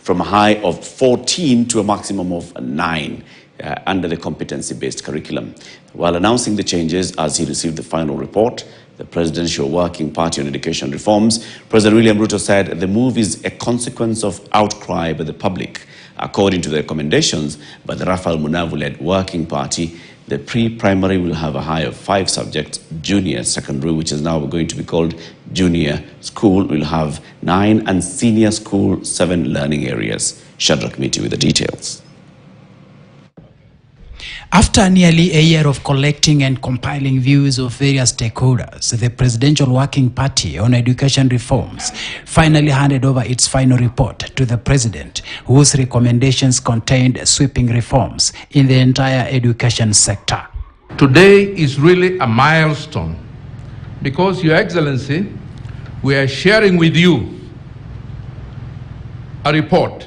from a high of 14 to a maximum of 9 under the competency-based curriculum. While announcing the changes as he received the final report, the Presidential Working Party on Education Reforms, President William Ruto said the move is a consequence of outcry by the public. According to the recommendations by the Raphael Munavu-led Working Party, the pre-primary will have a high of 5 subjects, junior secondary, which is now going to be called junior school, will have 9, and senior school 7 learning areas. Shadrach Miti with the details. After nearly a year of collecting and compiling views of various stakeholders, the Presidential Working Party on Education Reforms finally handed over its final report to the President, whose recommendations contained sweeping reforms in the entire education sector. Today is really a milestone because, Your Excellency, we are sharing with you a report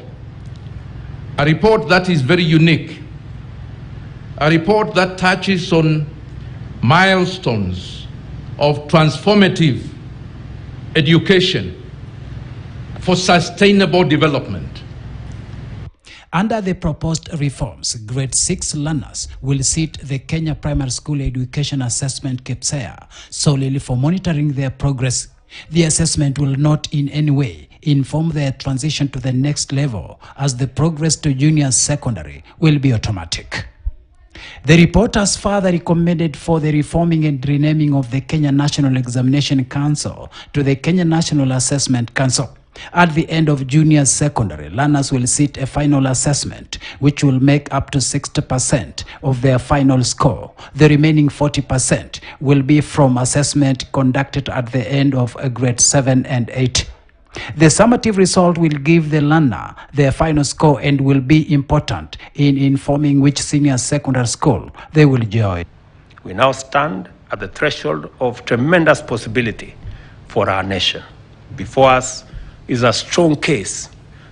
that is very unique. A report that touches on milestones of transformative education for sustainable development. Under the proposed reforms, grade 6 learners will sit the Kenya Primary School Education Assessment KPSEA solely for monitoring their progress. The assessment will not in any way inform their transition to the next level, as the progress to junior secondary will be automatic. The report has further recommended for the reforming and renaming of the Kenya National Examination Council to the Kenya National Assessment Council. At the end of junior secondary, learners will sit a final assessment, which will make up to 60% of their final score. The remaining 40% will be from assessment conducted at the end of grade 7 and 8. The summative result will give the learner their final score and will be important in informing which senior secondary school they will join. We now stand at the threshold of tremendous possibility for our nation. Before us is a strong case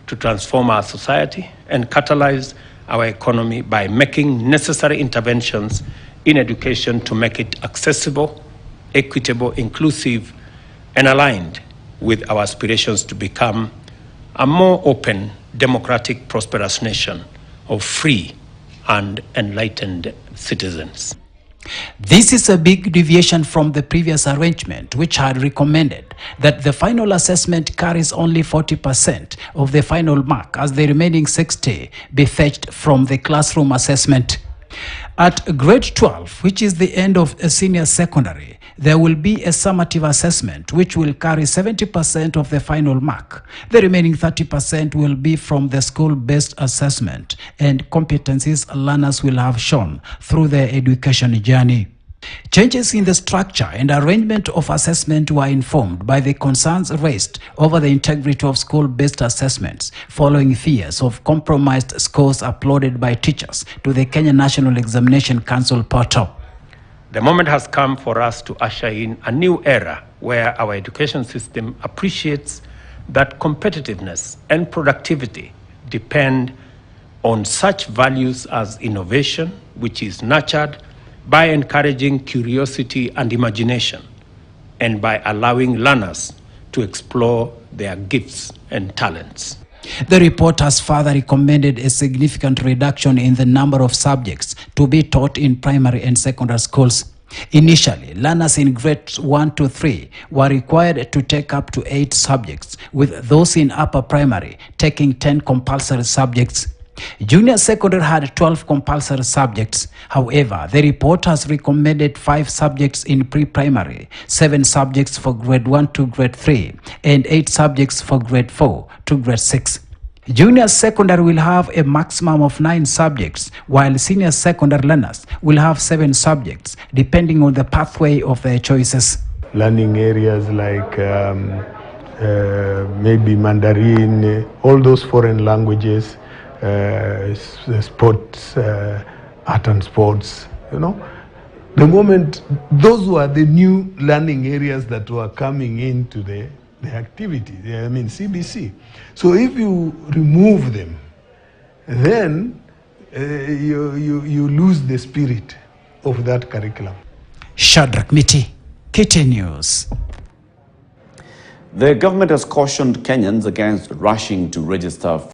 to transform our society and catalyze our economy by making necessary interventions in education to make it accessible, equitable, inclusive, and aligned with our aspirations to become a more open, democratic, prosperous nation of free and enlightened citizens. This is a big deviation from the previous arrangement, which had recommended that the final assessment carries only 40% of the final mark, as the remaining 60% be fetched from the classroom assessment. At grade 12, which is the end of a senior secondary, there will be a summative assessment which will carry 70% of the final mark. The remaining 30% will be from the school-based assessment and competencies learners will have shown through their education journey. Changes in the structure and arrangement of assessment were informed by the concerns raised over the integrity of school-based assessments following fears of compromised scores uploaded by teachers to the Kenya National Examination Council portal. The moment has come for us to usher in a new era where our education system appreciates that competitiveness and productivity depend on such values as innovation, which is nurtured by encouraging curiosity and imagination, and by allowing learners to explore their gifts and talents. The report has further recommended a significant reduction in the number of subjects to be taught in primary and secondary schools. Initially, learners in grades 1 to 3 were required to take up to 8 subjects, with those in upper primary taking 10 compulsory subjects. Junior secondary had 12 compulsory subjects. However, the report has recommended 5 subjects in pre-primary, 7 subjects for grade 1 to grade 3, and 8 subjects for grade 4 to grade 6. Junior secondary will have a maximum of 9 subjects, while senior secondary learners will have 7 subjects, depending on the pathway of their choices. Learning areas like maybe Mandarin, all those foreign languages, sports, art and sports, you know. The moment, those were the new learning areas that were coming into the activity, I mean CBC. So if you remove them, then you lose the spirit of that curriculum. Shadrach Miti, KT News. The government has cautioned Kenyans against rushing to register